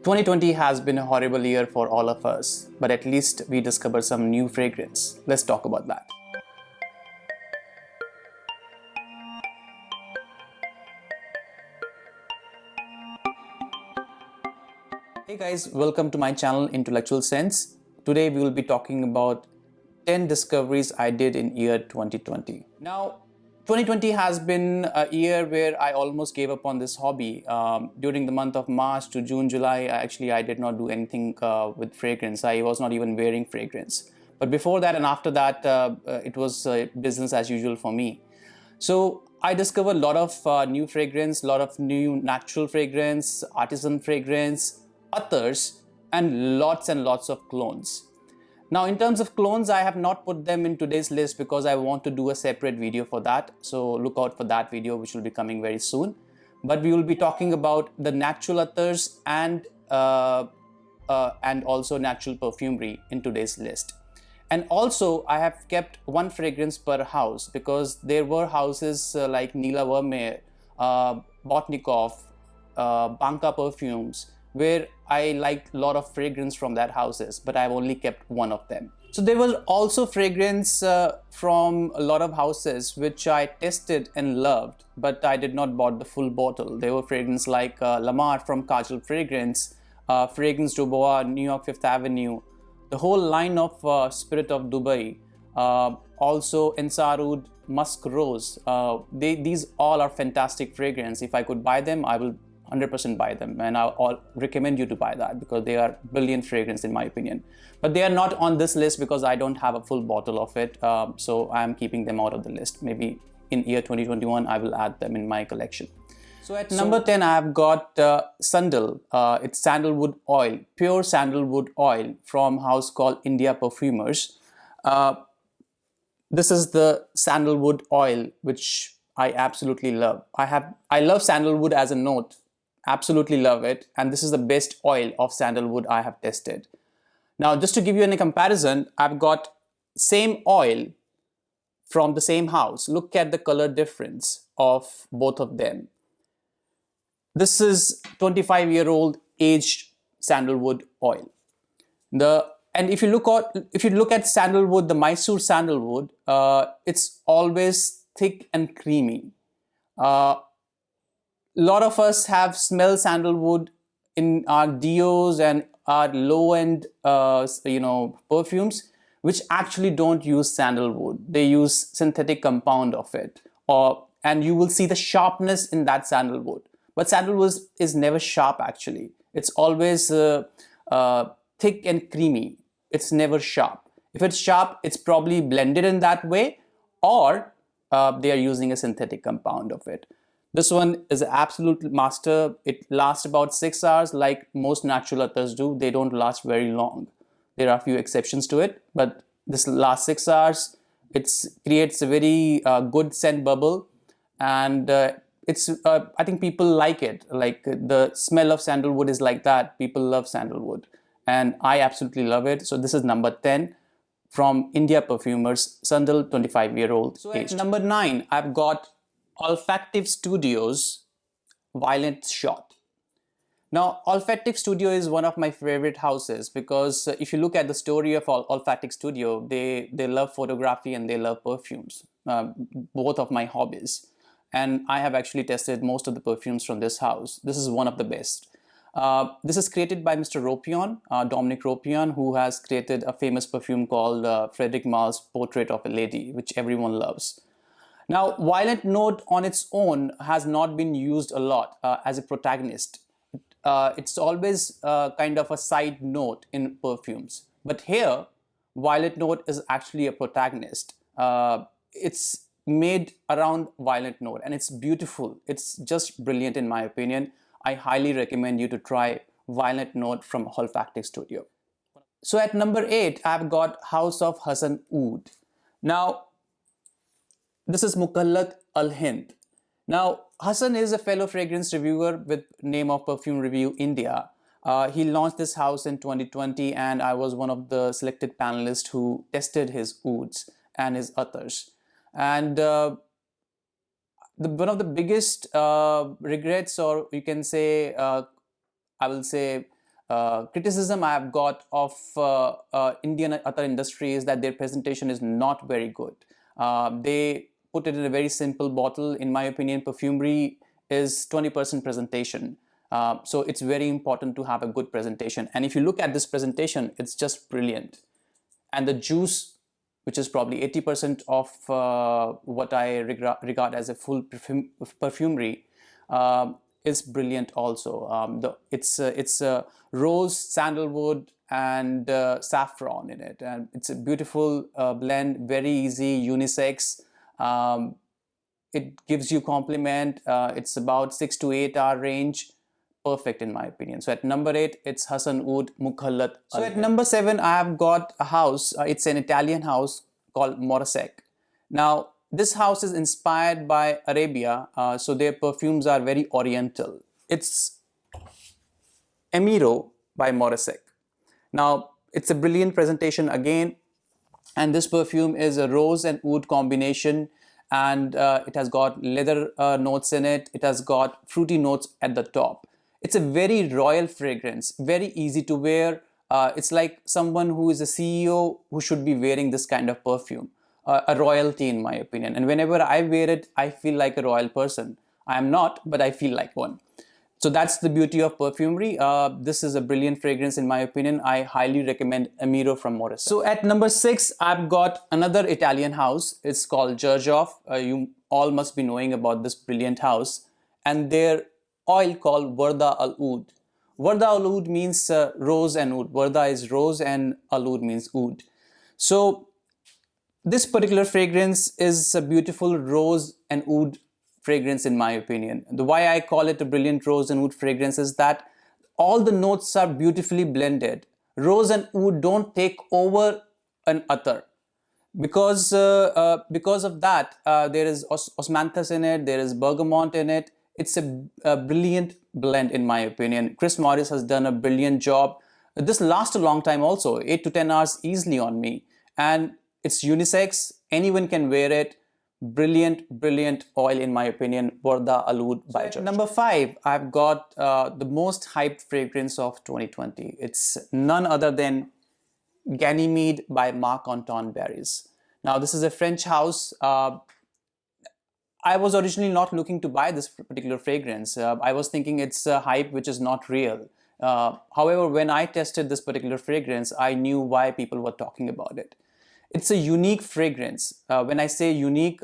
2020 has been a horrible year for all of us, but at least we discovered some new fragrance. Let's talk about that. Hey guys, welcome to my channel Intellectual Sense. Today we will be talking about 10 discoveries I did in year 2020. Now, 2020 has been a year where I almost gave up on this hobby. During the month of March to June, July, I did not do anything with fragrance. I was not even wearing fragrance. But before that and after that, it was business as usual for me. So I discovered a lot of new fragrance, a lot of new natural fragrance, artisan fragrance, Attars, and lots of clones. Now, in terms of clones, I have not put them in today's list because I want to do a separate video for that. So look out for that video, which will be coming very soon. But we will be talking about the natural Attars and also natural perfumery in today's list. And also, I have kept one fragrance per house because there were houses like Neela Vermeer, Botnikov, Banka perfumes, where I liked a lot of fragrance from that houses, but I've only kept one of them. So there was also fragrance from a lot of houses which I tested and loved, but I did not bought the full bottle. There were fragrance like Lamar from Kajal Fragrance, Fragrance Dubois, New York Fifth Avenue, the whole line of Spirit of Dubai, also Ensarud, Musk Rose. These all are fantastic fragrance. If I could buy them, I will 100% buy them, and I'll recommend you to buy that because they are brilliant fragrance in my opinion. But they are not on this list because I don't have a full bottle of it, so I'm keeping them out of the list. Maybe in year 2021 I will add them in my collection. So at number 10 I have got Sandal. It's sandalwood oil, pure sandalwood oil from house called India Perfumers. This is the sandalwood oil which I absolutely love. I love sandalwood as a note. Absolutely love it, and this is the best oil of sandalwood I have tested. Now, just to give you a comparison, I've got same oil from the same house. Look at the color difference of both of them. This is 25-year-old aged sandalwood oil. And if you look at sandalwood, the Mysore sandalwood, it's always thick and creamy. A lot of us have smelled sandalwood in our deos and our low-end, perfumes, which actually don't use sandalwood. They use synthetic compound of it, and you will see the sharpness in that sandalwood. But sandalwood is never sharp actually. It's always thick and creamy. It's never sharp. If it's sharp, it's probably blended in that way, or they are using a synthetic compound of it. This one is an absolute master. It lasts about 6 hours like most natural Attars do. They don't last very long. There are a few exceptions to it, but this lasts 6 hours. It creates a very good scent bubble, and I think people like it. Like the smell of sandalwood is like that. People love sandalwood, and I absolutely love it. So this is number 10 from India Perfumers, Sandal, 25-year-old. So at number 9, I've got Olfactive Studios Violent Shot. Now, Olfactive Studio is one of my favorite houses because if you look at the story of Olfactive Studio, they love photography and they love perfumes, both of my hobbies. And I have actually tested most of the perfumes from this house. This is one of the best. This is created by Mr. Ropion, Dominic Ropion, who has created a famous perfume called Frederic Malle's Portrait of a Lady, which everyone loves. Now, Violent Note on its own has not been used a lot as a protagonist. It's always kind of a side note in perfumes. But here, Violent Note is actually a protagonist. It's made around Violent Note, and it's beautiful. It's just brilliant in my opinion. I highly recommend you to try Violent Note from Olfactive Studio. So at number 8, I've got House of Hassan Oud. Now, this is Mukallat Al-Hind. Now, Hassan is a fellow fragrance reviewer with name of Perfume Review India. He launched this house in 2020, and I was one of the selected panelists who tested his ouds and his Attars. And one of the biggest regrets, or you can say, I will say, criticism I have got of Indian Attar industry is that their presentation is not very good. They put it in a very simple bottle. In my opinion, perfumery is 20% presentation. So it's very important to have a good presentation. And if you look at this presentation, it's just brilliant. And the juice, which is probably 80% of what I regard as a full perfumery, is brilliant also. It's rose, sandalwood, and saffron in it, and it's a beautiful blend, very easy, unisex. It gives you compliment. It's about 6 to 8 hour range. Perfect in my opinion. So at number 8, it's Hassan Oud Mukhallat. So at number 7, I have got a house. It's an Italian house called Morasek. Now, this house is inspired by Arabia, so their perfumes are very oriental. It's Emiro by Morasek. Now, it's a brilliant presentation again, and this perfume is a rose and oud combination, and it has got leather notes in it. It has got fruity notes at the top. It's a very royal fragrance, very easy to wear. It's like someone who is a CEO who should be wearing this kind of perfume. A royalty in my opinion, and whenever I wear it, I feel like a royal person. I am not, but I feel like one. So that's the beauty of perfumery. This is a brilliant fragrance in my opinion. I highly recommend Emiro from Morris. So at number 6, I've got another Italian house. It's called Gerjoff. You all must be knowing about this brilliant house, and their oil called Warda Al Oud. Warda Al Oud means rose and oud. Warda is rose and Al Oud means oud. So this particular fragrance is a beautiful rose and oud fragrance in my opinion. The why I call it a brilliant rose and oud fragrance is that all the notes are beautifully blended. Rose and oud don't take over an attar. Because of that, there is osmanthus in it, there is bergamot in it. It's a brilliant blend in my opinion. Chris Morris has done a brilliant job. This lasts a long time also, 8 to 10 hours easily on me. And it's unisex, anyone can wear it. Brilliant, brilliant oil in my opinion, Warda Al Oud by George. Number 5, I've got the most hyped fragrance of 2020. It's none other than Ganymede by Marc Antoine Barry's. Now this is a French house. I was originally not looking to buy this particular fragrance. I was thinking it's a hype which is not real. However, when I tested this particular fragrance, I knew why people were talking about it. It's a unique fragrance. When I say unique,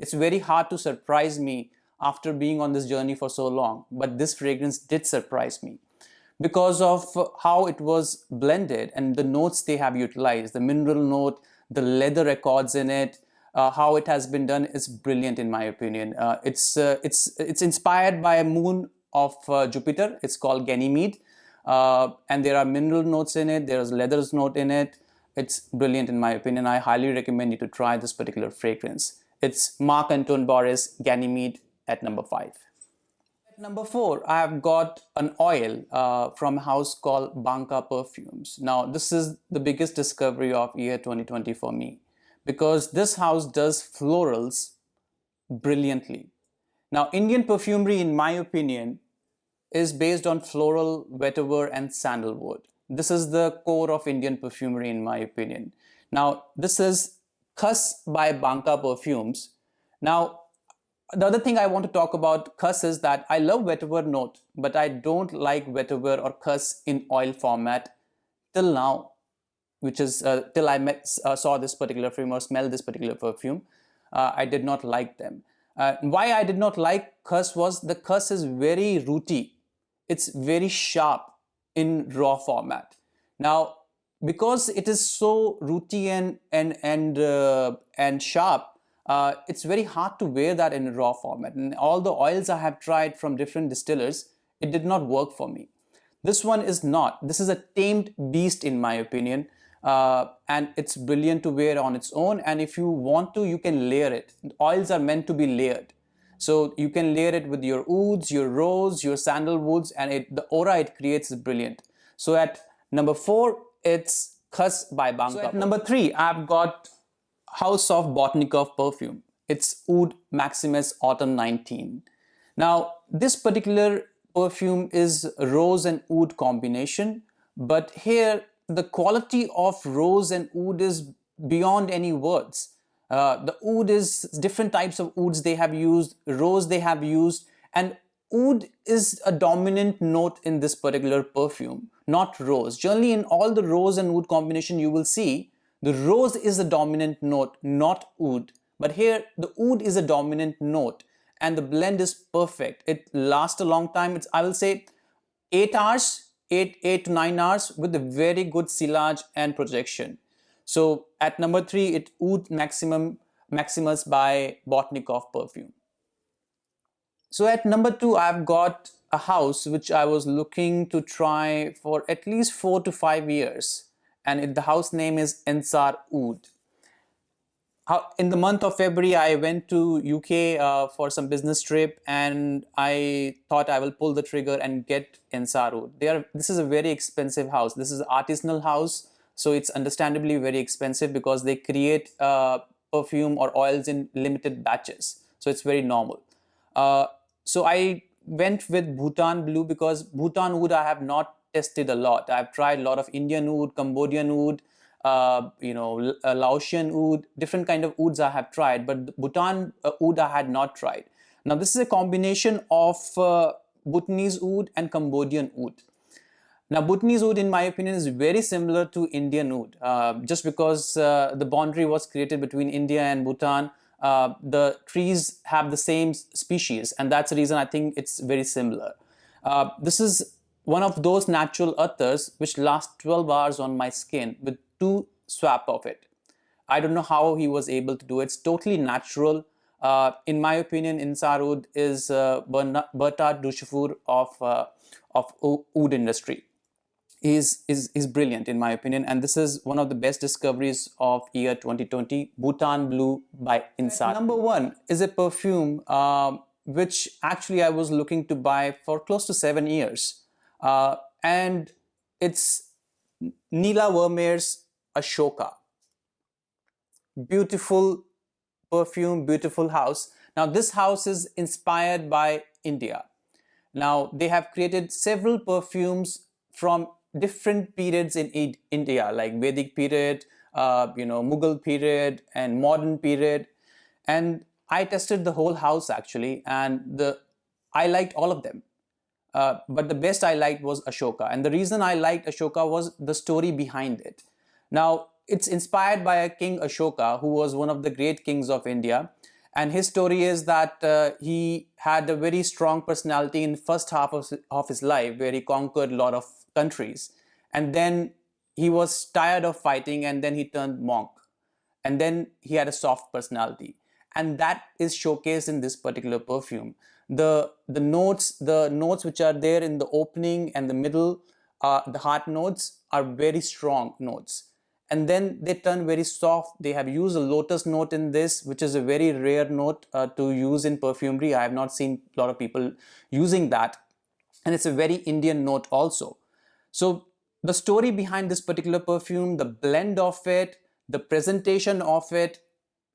it's very hard to surprise me after being on this journey for so long. But this fragrance did surprise me because of how it was blended and the notes they have utilized. The mineral note, the leather accords in it, how it has been done is brilliant in my opinion. It's inspired by a moon of Jupiter. It's called Ganymede. And there are mineral notes in it. There's leather's note in it. It's brilliant in my opinion. I highly recommend you to try this particular fragrance. It's Marc Antoine Barry's Ganymede at number 5. At number 4, I have got an oil from a house called Banca Perfumes. Now, this is the biggest discovery of year 2020 for me because this house does florals brilliantly. Now, Indian perfumery, in my opinion, is based on floral, vetiver, and sandalwood. This is the core of Indian perfumery in my opinion. Now, this is Khus by Banca Perfumes. Now, the other thing I want to talk about Khus is that I love vetiver note, but I don't like vetiver or Khus in oil format till now, which is till I saw this particular perfume or smelled this particular perfume. I did not like them. Why I did not like Khus was the Khus is very rooty. It's very sharp in raw format. Now, because it is so rooty and sharp, it's very hard to wear that in raw format. And all the oils I have tried from different distillers, it did not work for me. This one is not. This is a tamed beast in my opinion. And it's brilliant to wear on its own. And if you want to, you can layer it. Oils are meant to be layered. So you can layer it with your ouds, your rose, your sandalwoods, and the aura it creates is brilliant. So at number 4, it's Khus by Banca. So at number 3, I've got House of Botnikov perfume. It's Oud Maximus Autumn 19. Now, this particular perfume is rose and oud combination, but here the quality of rose and oud is beyond any words. The oud is different types of ouds they have used, rose they have used, and oud is a dominant note in this particular perfume, not rose. Generally, in all the rose and oud combination, you will see the rose is the dominant note, not oud. But here, the oud is a dominant note, and the blend is perfect. It lasts a long time. I will say 8 hours, 8 to 9 hours with a very good silage and projection. So at number 3, it Oud Maximus by Botnikov perfume. So at number 2, I've got a house which I was looking to try for at least 4 to 5 years, and the house name is Attar Oud. In the month of February, I went to UK for some business trip, and I thought I will pull the trigger and get Attar Oud. This is a very expensive house. This is an artisanal house, so it's understandably very expensive because they create perfume or oils in limited batches. So it's very normal. So I went with Bhutan Blue because Bhutan Oud I have not tested a lot. I've tried a lot of Indian oud, Cambodian oud, Laotian oud, different kind of ouds I have tried, but Bhutan oud I had not tried. Now this is a combination of Bhutanese oud and Cambodian oud. Now Bhutanese oud in my opinion is very similar to Indian oud, just because the boundary was created between India and Bhutan. The trees have the same species, and that's the reason I think it's very similar. This is one of those natural attars which last 12 hours on my skin with 2 swap of it. I don't know how he was able to do it. It's totally natural. In my opinion, Attar Oud is Bertrand Duchesneau of oud industry. Is brilliant in my opinion, and this is one of the best discoveries of year 2020, Bhutan Blue by Attar. Number 1 is a perfume which actually I was looking to buy for close to 7 years, and it's Nila Vermeer's Ashoka. Beautiful perfume, beautiful house. Now this house is inspired by India. Now they have created several perfumes from different periods in India, like Vedic period, Mughal period, and modern period. And I tested the whole house actually, and I liked all of them. But the best I liked was Ashoka, and the reason I liked Ashoka was the story behind it. Now it's inspired by a King Ashoka, who was one of the great kings of India. And his story is that he had a very strong personality in the first half of his life, where he conquered a lot of countries. And then he was tired of fighting, and then he turned monk. And then he had a soft personality. And that is showcased in this particular perfume. The notes which are there in the opening and the middle, the heart notes are very strong notes. And then they turn very soft. They have used a lotus note in this, which is a very rare note to use in perfumery. I have not seen a lot of people using that. And it's a very Indian note also. So the story behind this particular perfume, the blend of it, the presentation of it,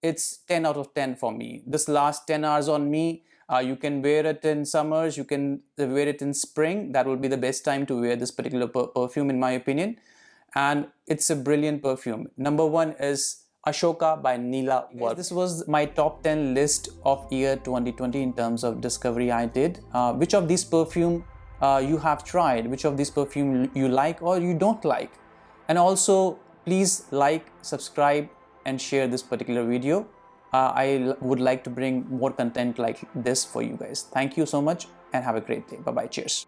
it's 10 out of 10 for me. This lasts 10 hours on me. You can wear it in summers, you can wear it in spring. That will be the best time to wear this particular perfume in my opinion. And it's a brilliant perfume. Number 1 is Ashoka by Nila Vermeer. This was my top 10 list of year 2020 in terms of discovery I did. Which of these perfume you have tried? Which of these perfume you like or you don't like? And also please like, subscribe and share this particular video. I would like to bring more content like this for you guys. Thank you so much and have a great day. Bye bye. Cheers.